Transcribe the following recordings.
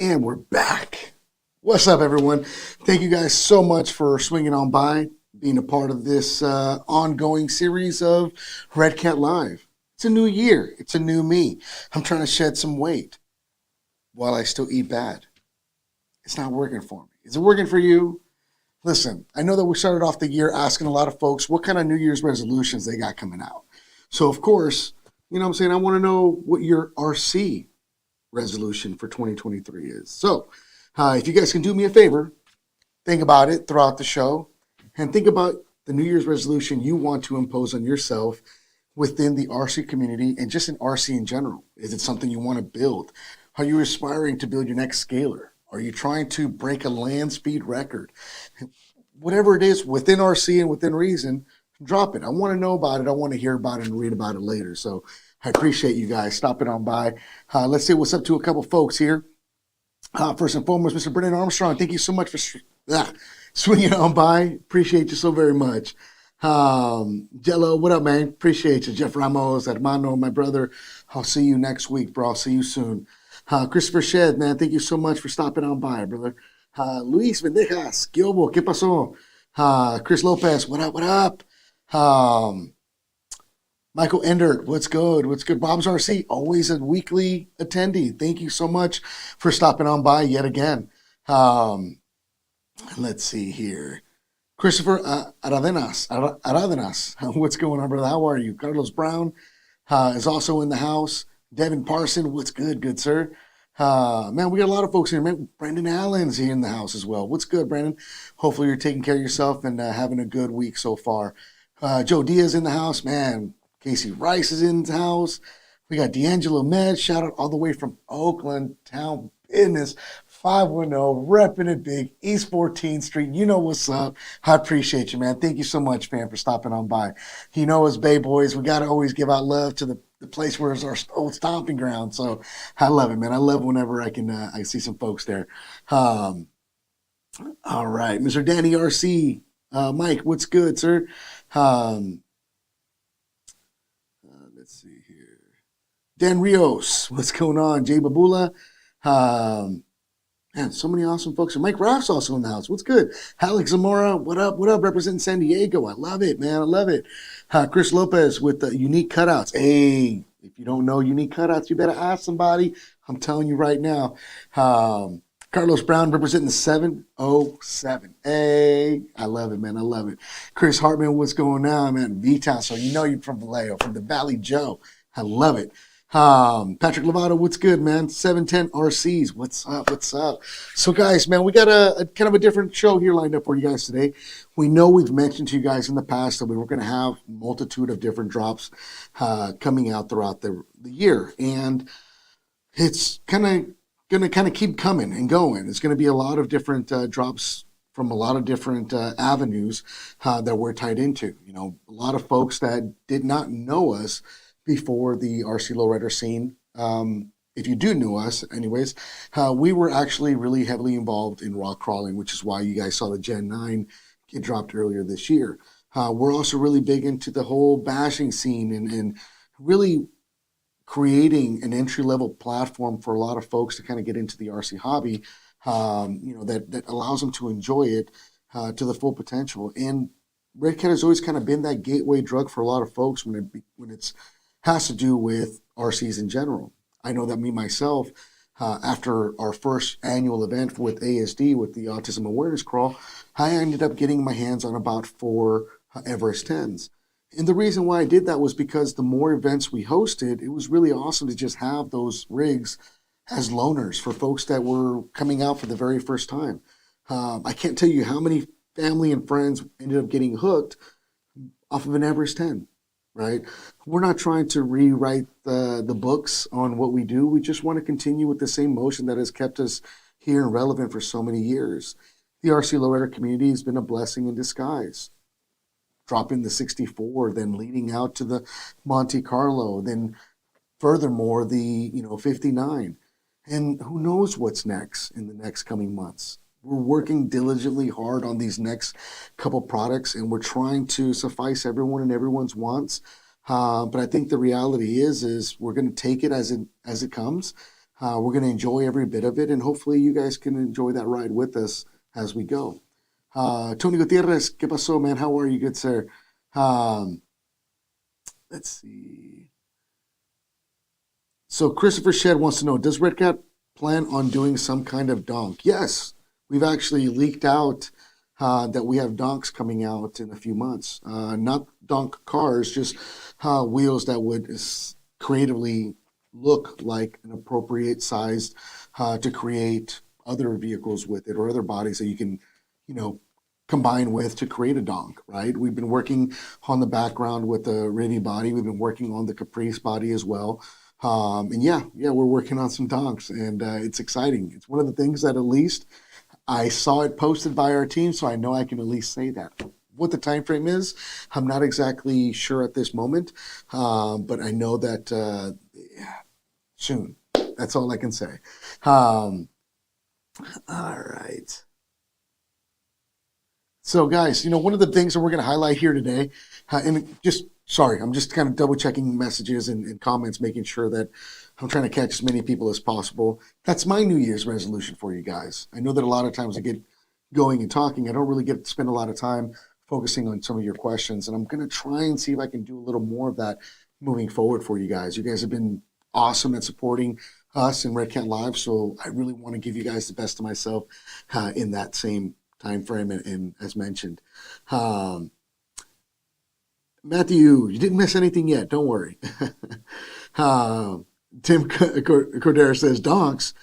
And we're back. What's up, everyone? Thank you guys so much for swinging on by, being a part of this ongoing series of Redcat Live. It's a new year. It's a new me. I'm trying to shed some weight while I still eat bad. It's not working for me. Is it working for you? Listen, I know that we started off the year asking a lot of folks what kind of New Year's resolutions they got coming out. So, of course, you know what I'm saying? I want to know what your RC resolution for 2023 is. So, if you guys can do me a favor, think about it throughout the show and think about the New Year's resolution you want to impose on yourself within the RC community and just in RC in general. Is it something you want to build? Are you aspiring to build your next scaler? Are you trying to break a land speed record? Whatever it is within RC and within reason, drop it. I want to know about it. I want to hear about it and read about it later. So I appreciate you guys stopping on by. Let's say what's up to a couple folks here. First and foremost, Mr. Brendan Armstrong, thank you so much for swinging on by. Appreciate you so very much. Jello, what up, man? Appreciate you. Jeff Ramos, Hermano, my brother. I'll see you next week, bro. I'll see you soon. Christopher Shed, man, thank you so much for stopping on by, brother. Luis Vendejas, ¿qué hubo? ¿Qué pasó? Chris Lopez, what up, what up? Michael Endert, what's good? What's good? Bob's RC, always a weekly attendee. Thank you so much for stopping on by yet again. Let's see here. Christopher Aradenas, what's going on, brother? How are you? Carlos Brown is also in the house. Devin Parson, what's good? Good, sir. Man, we got a lot of folks here. Man, Brandon Allen's here in the house as well. What's good, Brandon? Hopefully you're taking care of yourself and having a good week so far. Joe Diaz in the house. Man, Casey Rice is in the house. We got D'Angelo Med, shout out all the way from Oakland Town Business, 510, repping it big, East 14th Street. You know what's up. I appreciate you, man. Thank you so much, man, for stopping on by. You know, as Bay Boys, we got to always give out love to the place where it's our old stomping ground. So I love it, man. I love whenever I can I see some folks there. All right, Mr. Danny RC. Mike, what's good, sir? Let's see here. Dan Rios, what's going on? Jay Babula. Man, so many awesome folks. And Mike Raff's also in the house. What's good? Alex Zamora, what up? What up? Representing San Diego. I love it, man. I love it. Chris Lopez with the unique cutouts. Hey, if you don't know unique cutouts, you better ask somebody. I'm telling you right now. Carlos Brown representing the 707. Hey, I love it, man. I love it. Chris Hartman, what's going on, man? V-Town, so you know you're from Vallejo, from the Valley Joe. I love it. Patrick Lovato, what's good, man? 710 RCs, what's up? What's up? So, guys, man, we got a kind of a different show here lined up for you guys today. We know we've mentioned to you guys in the past that we were going to have a multitude of different drops coming out throughout the year, and it's going to keep coming and going. It's going to be a lot of different drops from a lot of different avenues that we're tied into. You know, a lot of folks that did not know us before the RC lowrider scene. If you do know us, anyways, we were actually really heavily involved in rock crawling, which is why you guys saw the Gen 9 get dropped earlier this year. We're also really big into the whole bashing scene and really creating an entry-level platform for a lot of folks to kind of get into the RC hobby, you know, that allows them to enjoy it to the full potential. And Redcat has always kind of been that gateway drug for a lot of folks when it's has to do with RCs in general. I know that me, myself, after our first annual event with ASD, with the Autism Awareness Crawl, I ended up getting my hands on about 4 Everest 10s. And the reason why I did that was because the more events we hosted, it was really awesome to just have those rigs as loaners for folks that were coming out for the very first time. I can't tell you how many family and friends ended up getting hooked off of an Everest 10. Right? We're not trying to rewrite the books on what we do. We just want to continue with the same motion that has kept us here and relevant for so many years. The RC lowrider community has been a blessing in disguise. Dropping the 64, then leading out to the Monte Carlo, then furthermore the 59. And who knows what's next in the next coming months. We're working diligently hard on these next couple products, and we're trying to suffice everyone and everyone's wants. But I think the reality is we're going to take it as it comes. We're going to enjoy every bit of it, and hopefully you guys can enjoy that ride with us as we go. Tony Gutierrez, ¿qué pasó, man? How are you, good sir? Let's see. So Christopher Shed wants to know, does Redcat plan on doing some kind of donk? Yes, we've actually leaked out that we have donks coming out in a few months. Not donk cars, just wheels that would creatively look like an appropriate size to create other vehicles with it, or other bodies that you can, combine with to create a donk, right? We've been working on the background with the Rivi body. We've been working on the Caprice body as well. And yeah, we're working on some donks, and it's exciting. It's one of the things that at least I saw it posted by our team, so I know I can at least say that. What the time frame is, I'm not exactly sure at this moment, but I know that soon. That's all I can say. All right. So guys, one of the things that we're going to highlight here today, and I'm just kind of double checking messages and comments, making sure that I'm trying to catch as many people as possible. That's my New Year's resolution for you guys. I know that a lot of times I get going and talking, I don't really get to spend a lot of time focusing on some of your questions, and I'm going to try and see if I can do a little more of that moving forward for you guys. You guys have been awesome at supporting us in Redcat Live, so I really want to give you guys the best of myself in that same time frame, and as mentioned. Matthew, you didn't miss anything yet. Don't worry. Tim Cordero says, donks.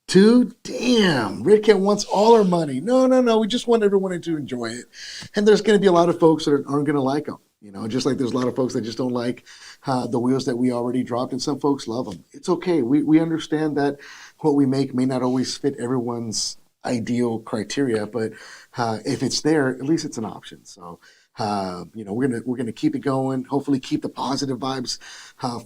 Dude, damn. Redcat wants all our money. No. We just want everyone to enjoy it. And there's going to be a lot of folks that aren't going to like them. Just like there's a lot of folks that just don't like the wheels that we already dropped, and some folks love them. It's okay. We understand that what we make may not always fit everyone's ideal criteria, but if it's there, at least it's an option. So we're gonna keep it going. Hopefully, keep the positive vibes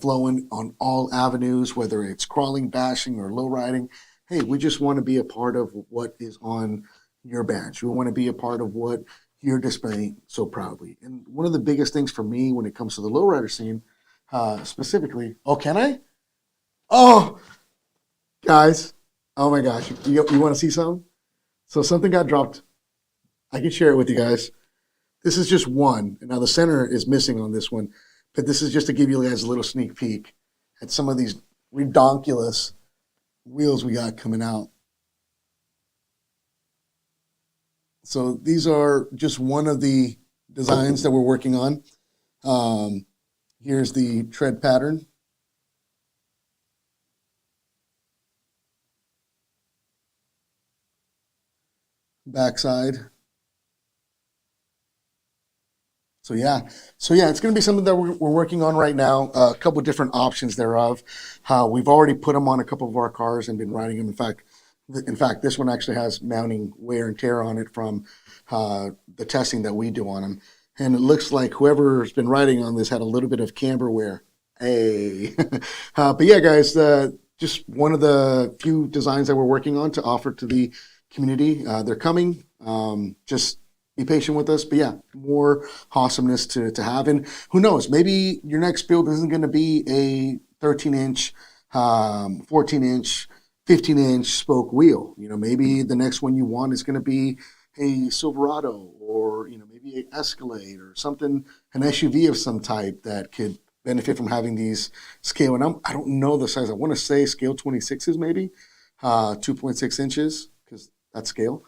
flowing on all avenues, whether it's crawling, bashing, or low riding. Hey, we just want to be a part of what is on your badge. We want to be a part of what you're displaying so proudly. And one of the biggest things for me when it comes to the lowrider scene, specifically. Oh, can I? Oh, guys. Oh my gosh, you want to see something? So something got dropped. I can share it with you guys. This is just one. And now the center is missing on this one, but this is just to give you guys a little sneak peek at some of these redonkulous wheels we got coming out. So these are just one of the designs that we're working on. Here's the tread pattern. Backside. So yeah, it's going to be something that we're working on right now. A couple of different options thereof. We've already put them on a couple of our cars and been riding them. In fact, this one actually has mounting wear and tear on it from the testing that we do on them. And it looks like whoever's been riding on this had a little bit of camber wear. Hey, but yeah, guys, just one of the few designs that we're working on to offer to the community. They're coming. Just be patient with us. But yeah, more awesomeness to have. And who knows, maybe your next build isn't going to be a 13-inch, 14-inch, 15-inch spoke wheel. Maybe the next one you want is going to be a Silverado, or maybe an Escalade, or something, an SUV of some type that could benefit from having these scale. And I don't know the size. I want to say scale 26s, maybe 2.6 inches, because that's scale.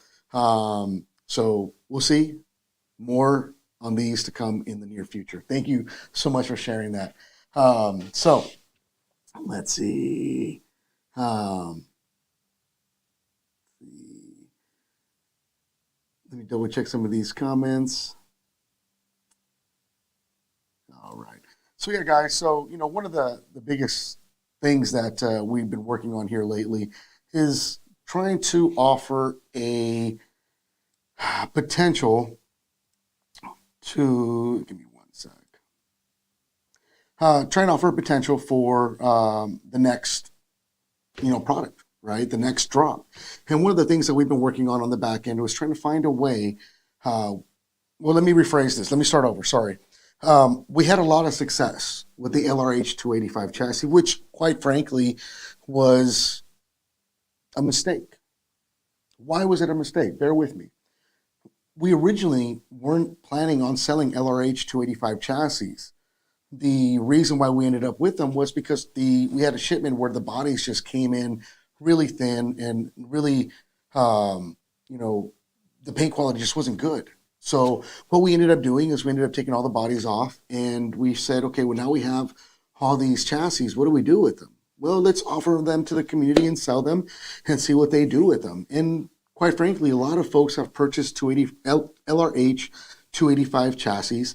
So we'll see. More on these to come in the near future. Thank you so much for sharing that. So let's see. Let me double check some of these comments. All right. So yeah, guys. So one of the biggest things that we've been working on here lately is trying to offer a potential to, give me one sec. Trying to offer a potential for the next, product, right? The next drop. And one of the things that we've been working on the back end was trying to find a way. Well, let me rephrase this. Let me start over. Sorry. We had a lot of success with the LRH285 chassis, which quite frankly was a mistake. Why was it a mistake? Bear with me. We originally weren't planning on selling LRH285 chassis. The reason why we ended up with them was because we had a shipment where the bodies just came in really thin and really, you know, the paint quality just wasn't good. So what we ended up doing is we ended up taking all the bodies off, and we said, okay, well, now we have all these chassis. What do we do with them? Well, let's offer them to the community and sell them and see what they do with them. And quite frankly, a lot of folks have purchased LRH 285 chassis,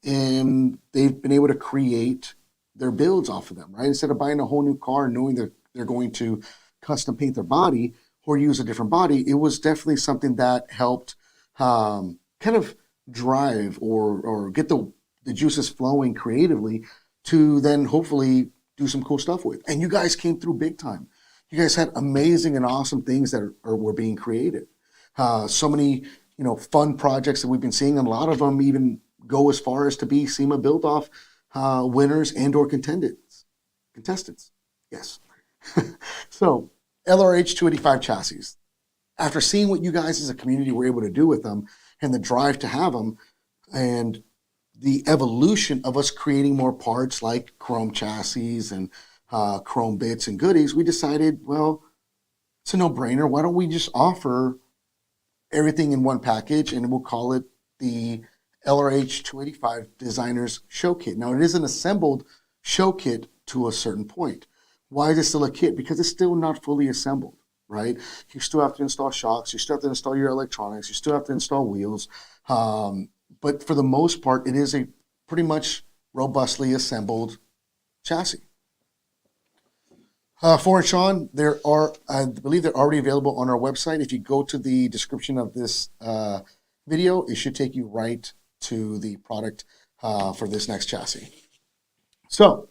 and they've been able to create their builds off of them, right? Instead of buying a whole new car and knowing that they're going to custom paint their body or use a different body, it was definitely something that helped kind of drive or get the juices flowing creatively to then hopefully do some cool stuff with. And you guys came through big time. You guys had amazing and awesome things that were being created. So many, fun projects that we've been seeing, and a lot of them even go as far as to be SEMA built off winners and or contestants. Yes. So LRH 285 chassis. After seeing what you guys as a community were able to do with them and the drive to have them and the evolution of us creating more parts like chrome chassis and chrome bits and goodies, we decided, well, it's a no-brainer. Why don't we just offer everything in one package, and we'll call it the LRH 285 Designers Show Kit. Now, it is an assembled show kit to a certain point. Why is it still a kit? Because it's still not fully assembled, right? You still have to install shocks. You still have to install your electronics. You still have to install wheels. But for the most part, it is a pretty much robustly assembled chassis. For and Sean, I believe they're already available on our website. If you go to the description of this video, it should take you right to the product for this next chassis. So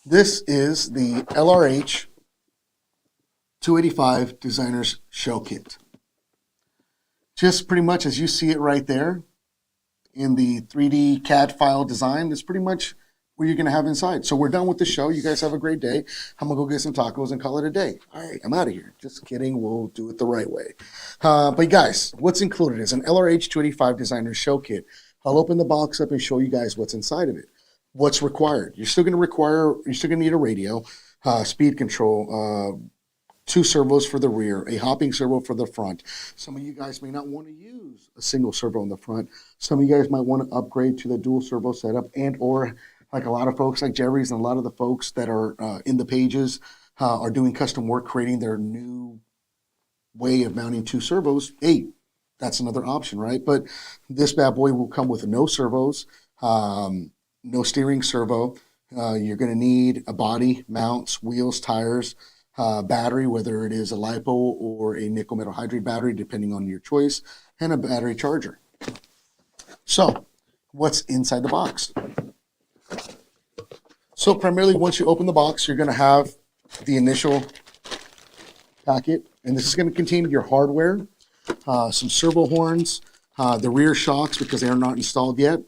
this is the LRH 285 Designers Show Kit. Just pretty much as you see it right there in the 3D CAD file design, it's pretty much what you're going to have inside. So we're done with the show. You guys have a great day. I'm going to go get some tacos and call it a day. All right, I'm out of here. Just kidding. We'll do it the right way. But guys, what's included is an LRH 285 Designer Show Kit. I'll open the box up and show you guys what's inside of it. What's required? You're still going to need a radio, speed control, 2 servos for the rear, a hopping servo for the front. Some of you guys may not want to use a single servo in the front. Some of you guys might want to upgrade to the dual servo setup, and or like a lot of folks like Jerry's and a lot of the folks that are in the pages are doing custom work, creating their new way of mounting 2 servos. Hey, that's another option, right? But this bad boy will come with no servos, no steering servo. You're going to need a body, mounts, wheels, tires, battery, whether it is a LiPo or a nickel metal hydride battery, depending on your choice, and a battery charger. So what's inside the box? So primarily, once you open the box, you're going to have the initial packet, and this is going to contain your hardware, some servo horns, the rear shocks because they are not installed yet,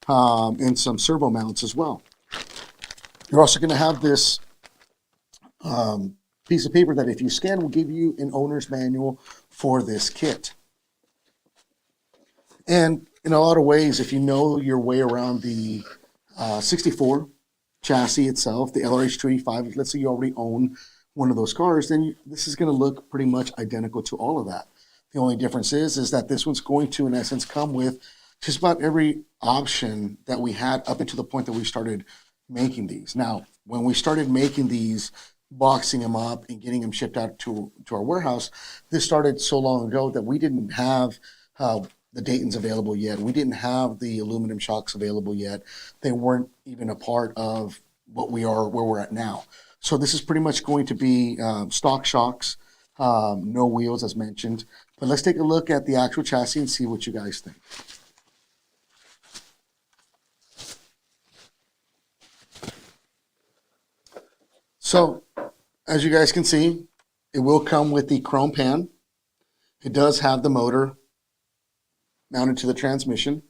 and some servo mounts as well. You're also going to have this piece of paper that if you scan will give you an owner's manual for this kit. And in a lot of ways, if you know your way around the 64 chassis itself, the LRH 285, let's say you already own one of those cars, then this is going to look pretty much identical to all of that. The only difference is that this one's going to, in essence, come with just about every option that we had up until the point that we started making these. Now, when we started making these, boxing them up and getting them shipped out to our warehouse, this started so long ago that we didn't have the Daytons available yet. We didn't have the aluminum shocks available yet. They weren't even a part of where we're at now. So this is pretty much going to be stock shocks, no wheels as mentioned. But let's take a look at the actual chassis and see what you guys think. So, as you guys can see, it will come with the chrome pan. It does have the motor mounted to the transmission.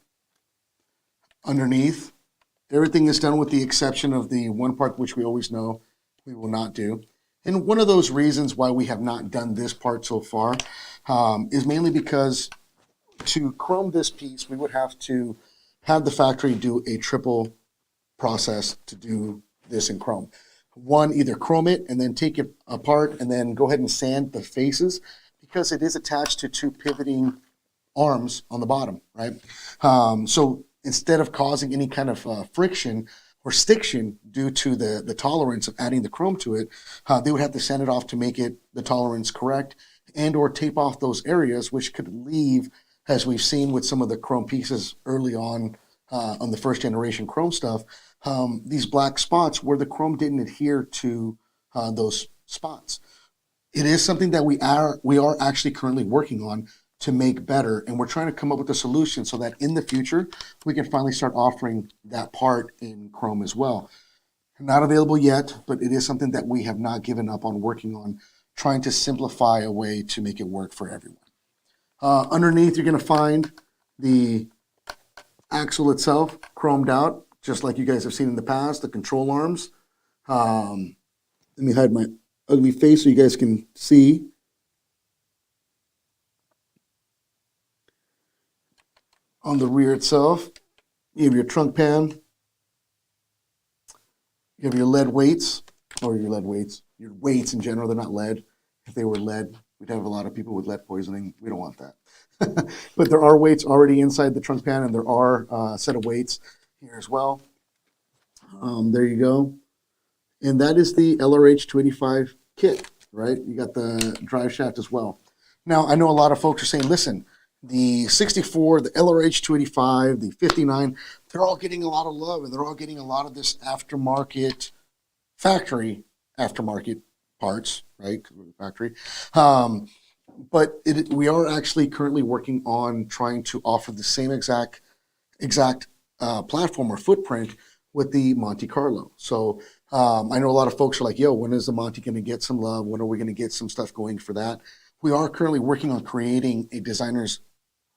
Underneath, Everything is done with the exception of the one part which we always know we will not do. And one of those reasons why we have not done this part so far is mainly because to chrome this piece, we would have to have the factory do a triple process to do this in chrome. One, either chrome it and then take it apart and then go ahead and sand the faces because it is attached to two pivoting arms on the bottom, right? So instead of causing any kind of friction or stiction due to the tolerance of adding the chrome to it, they would have to sand it off to make it the tolerance correct and or tape off those areas, which could leave, as we've seen with some of the chrome pieces early on the first generation chrome stuff, these black spots where the chrome didn't adhere to those spots. It is something that we are actually currently working on to make better, and we're trying to come up with a solution so that in the future we can finally start offering that part in chrome as well. Not available yet, but it is something that we have not given up on working on, trying to simplify a way to make it work for everyone. Underneath, you're going to find the axle itself chromed out, just like you guys have seen in the past, the control arms. Let me hide my ugly face so you guys can see. On the rear itself, you have your trunk pan. You have your lead weights, your weights in general. They're not lead. If they were lead, we'd have a lot of people with lead poisoning. We don't want that. But there are weights already inside the trunk pan, and there are a set of weights here as well. There you go. And that is the LRH285 kit, right? You got the drive shaft as well. Now, I know a lot of folks are saying, listen, the 64, the LRH285, the 59, they're all getting a lot of love, and they're all getting a lot of this aftermarket, factory aftermarket parts, right? Factory. But we are actually currently working on trying to offer the same exact platform or footprint with the Monte Carlo. So I know a lot of folks are like, yo, when is the Monte going to get some love? When are we going to get some stuff going for that? We are currently working on creating a designer's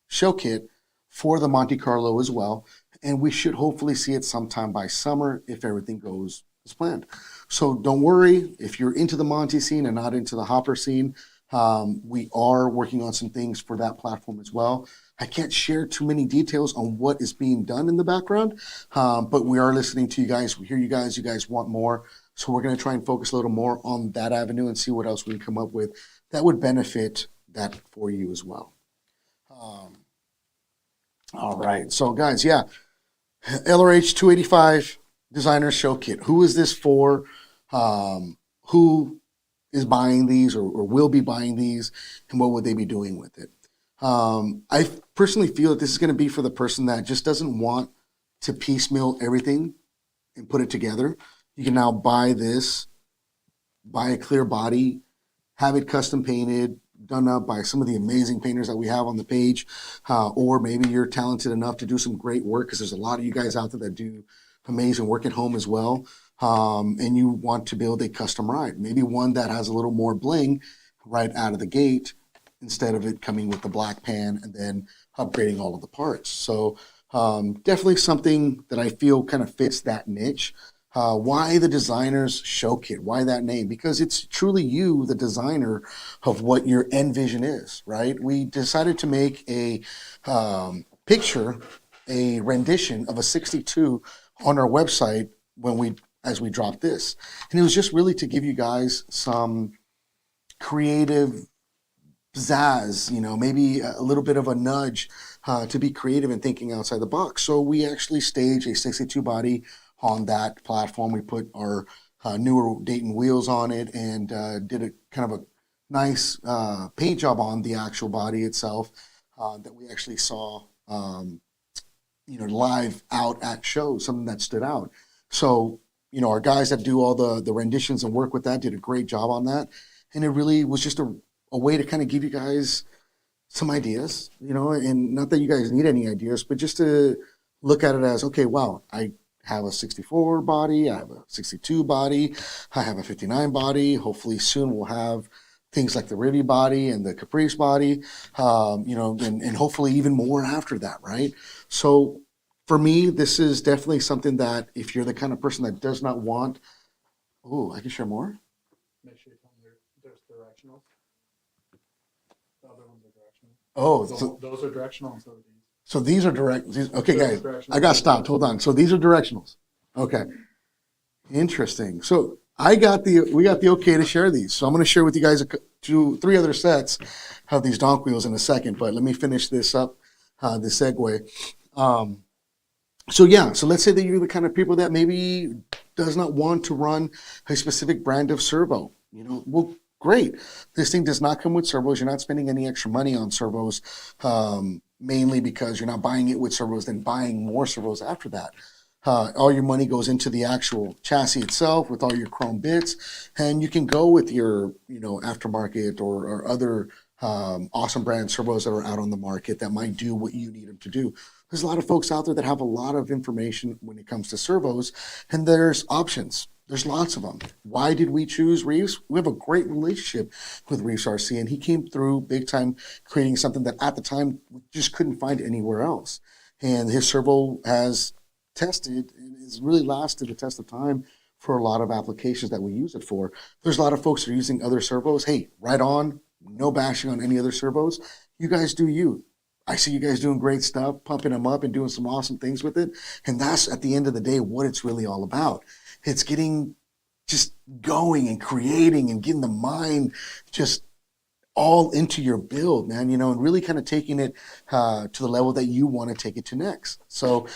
show kit for the Monte Carlo as well. And we should hopefully see it sometime by summer if everything goes as planned. So don't worry if you're into the Monte scene and not into the hopper scene. We are working on some things for that platform as well. I can't share too many details on what is being done in the background, but we are listening to you guys. We hear you guys. You guys want more. So we're going to try and focus a little more on that avenue and see what else we can come up with that would benefit that for you as well. All right. So guys, yeah, LRH285 Designers Show Kit. Who is this for? Who is buying these or will be buying these, and what would they be doing with it? I personally feel that this is going to be for the person that just doesn't want to piecemeal everything and put it together. You can now buy this, buy a clear body, have it custom painted, done up by some of the amazing painters that we have on the page, or maybe you're talented enough to do some great work, because there's a lot of you guys out there that do amazing work at home as well, and you want to build a custom ride, maybe one that has a little more bling right out of the gate instead of it coming with the black pan and then upgrading all of the parts. So definitely something that I feel kind of fits that niche. Why the Designers Show Kit? Why that name? Because it's truly you, the designer, of what your end vision is, right? We decided to make a picture, a rendition of a 62 on our website as we dropped this. And it was just really to give you guys some creative pizzazz, maybe a little bit of a nudge to be creative and thinking outside the box. So we actually staged a 62 body on that platform. We put our newer Dayton wheels on it and did a kind of a nice paint job on the actual body itself that we actually saw live out at shows, something that stood out. So, our guys that do all the renditions and work with that did a great job on that. And it really was just a way to kind of give you guys some ideas, and not that you guys need any ideas, but just to look at it as, okay, wow, I have a 64 body, I have a 62 body, I have a 59 body. Hopefully soon we'll have things like the Rivi body and the Caprice body, and hopefully even more after that, right? So for me, this is definitely something that if you're the kind of person that does not want, oh, I can share more. Make sure you tell them there's directionals. The other ones are directional. Oh, So those are directional, and so are these. so these are direct. Okay, This is guys, directional. I got stopped. Hold on. So these are directionals. Okay, interesting. So we got the okay to share these. So I'm going to share with you guys three other sets of these donk wheels in a second. But let me finish this up, this segue. So yeah, so let's say that you're the kind of people that maybe does not want to run a specific brand of servo. Well, great. This thing does not come with servos. You're not spending any extra money on servos, mainly because you're not buying it with servos, then buying more servos after that. All your money goes into the actual chassis itself with all your chrome bits, and you can go with your, aftermarket or other awesome brand servos that are out on the market that might do what you need them to do. There's a lot of folks out there that have a lot of information when it comes to servos, and there's options. There's lots of them. Why did we choose Reeves? We have a great relationship with Reeves RC, and he came through big time creating something that at the time we just couldn't find anywhere else. And his servo has tested and has really lasted the test of time for a lot of applications that we use it for. There's a lot of folks that are using other servos. Hey, right on. No bashing on any other servos. You guys do you. I see you guys doing great stuff, pumping them up and doing some awesome things with it. And that's at the end of the day what it's really all about. It's getting just going and creating and getting the mind just all into your build, man, and really kind of taking it to the level that you want to take it to next. So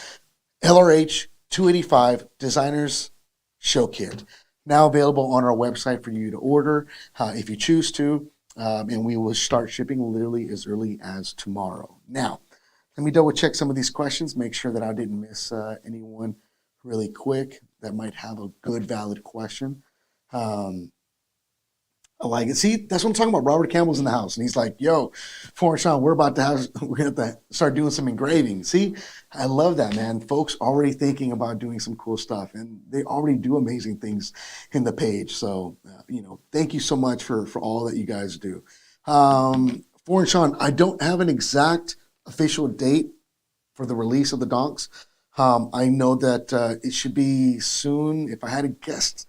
LRH285 Designers Show Kit, now available on our website for you to order if you choose to. And we will start shipping literally as early as tomorrow. Now, let me double check some of these questions, make sure that I didn't miss anyone really quick that might have a good, valid question. I like it. See, that's what I'm talking about. Robert Campbell's in the house, and he's like, "Yo, Sean, we're going to have to start doing some engraving." See, I love that, man. Folks already thinking about doing some cool stuff, and they already do amazing things in the page. So, thank you so much for all that you guys do. Sean, I don't have an exact official date for the release of the donks. I know that it should be soon. If I had to guess,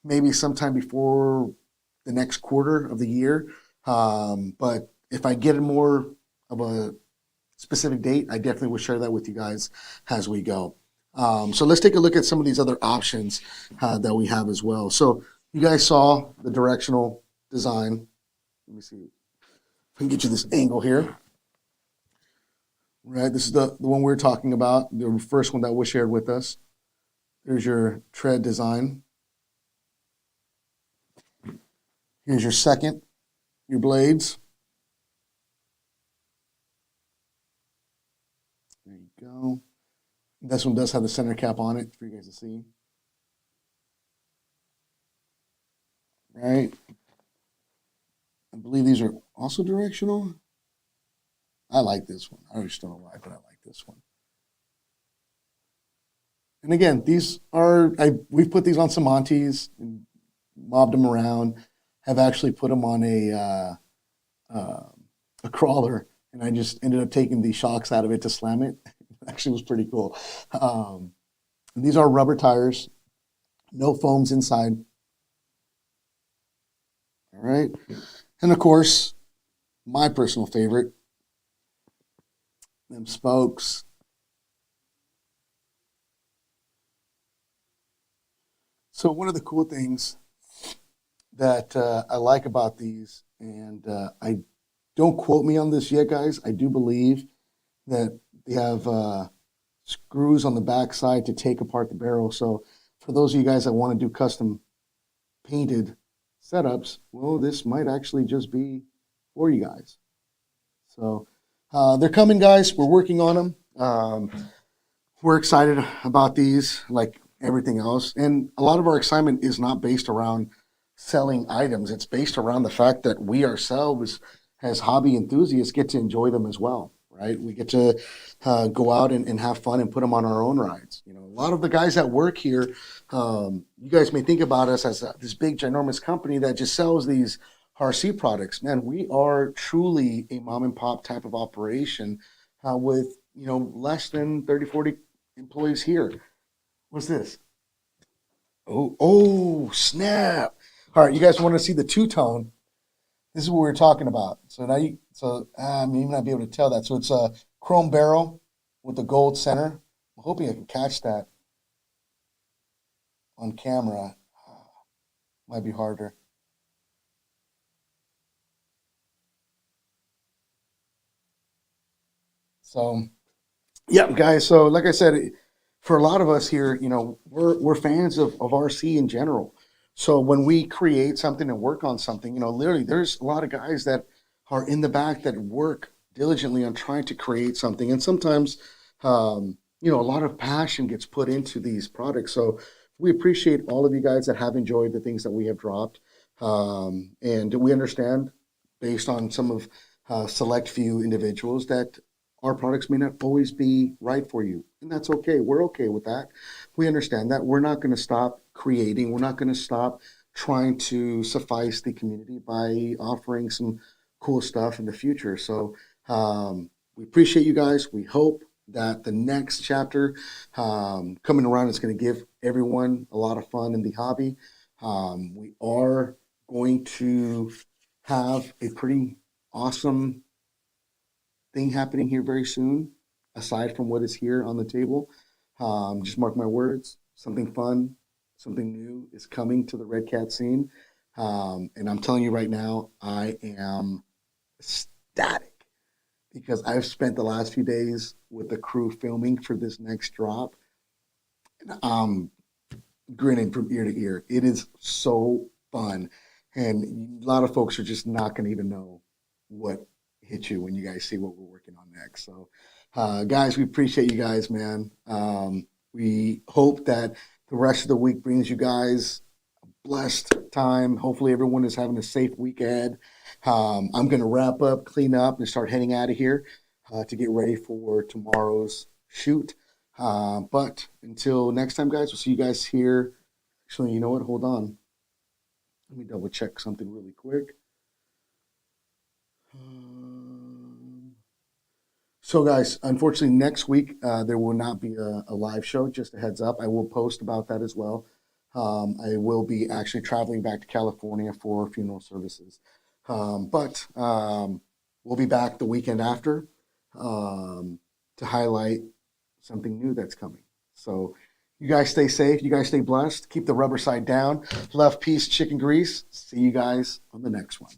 maybe sometime before the next quarter of the year. But if I get more of a specific date, I definitely will share that with you guys as we go. So let's take a look at some of these other options that we have as well. So you guys saw the directional design. Let me see if I can get you this angle here. Right, this is the one we're talking about, the first one that was shared with us. There's your tread design. Here's your second, your blades. There you go. This one does have the center cap on it for you guys to see. Right. I believe these are also directional. I like this one. I just don't know why, but I like this one. And again, these are, we've put these on some Montes and mobbed them around. Have actually put them on a crawler, and I just ended up taking the shocks out of it to slam it. It actually was pretty cool. These are rubber tires, no foams inside. All right. And of course, my personal favorite, them spokes. So one of the cool things that I like about these, and I don't quote me on this yet, guys. I do believe that they have screws on the back side to take apart the barrel. So for those of you guys that want to do custom painted setups, well, this might actually just be for you guys. So they're coming, guys. We're working on them. We're excited about these, like everything else. And a lot of our excitement is not based around selling items. It's based around the fact that we ourselves, as hobby enthusiasts, get to enjoy them as well, right? We get to go out and have fun and put them on our own rides. A lot of the guys that work here, you guys may think about us as this big, ginormous company that just sells these RC products. Man, we are truly a mom and pop type of operation with, less than 30, 40 employees here. What's this? Oh, snap. All right, you guys want to see the two-tone? This is what we were talking about. So now I may not be able to tell that. So it's a chrome barrel with a gold center. I'm hoping I can catch that on camera. Might be harder. So, yeah, guys. So, like I said, for a lot of us here, we're fans of RC in general. So when we create something and work on something, literally, there's a lot of guys that are in the back that work diligently on trying to create something, and sometimes, a lot of passion gets put into these products. So we appreciate all of you guys that have enjoyed the things that we have dropped, and we understand, based on some of select few individuals, that our products may not always be right for you, and that's okay. We're okay with that. We understand that. We're not going to stop creating. We're not going to stop trying to suffice the community by offering some cool stuff in the future. So we appreciate you guys. We hope that the next chapter coming around is going to give everyone a lot of fun in the hobby. We are going to have a pretty awesome thing happening here very soon, aside from what is here on the table. Just mark my words, something fun, something new is coming to the Redcat scene. And I'm telling you right now, I am ecstatic because I've spent the last few days with the crew filming for this next drop. And I'm grinning from ear to ear. It is so fun. And a lot of folks are just not going to even know what hit you when you guys see what we're working on next. So, guys, we appreciate you guys, man. We hope that the rest of the week brings you guys a blessed time. Hopefully, everyone is having a safe week ahead. I'm going to wrap up, clean up, and start heading out of here to get ready for tomorrow's shoot. But until next time, guys, we'll see you guys here. Actually, you know what? Hold on. Let me double check something really quick. So, guys, unfortunately, next week there will not be a live show. Just a heads up. I will post about that as well. I will be actually traveling back to California for funeral services. But we'll be back the weekend after to highlight something new that's coming. So, you guys stay safe. You guys stay blessed. Keep the rubber side down. Love, peace, chicken grease. See you guys on the next one.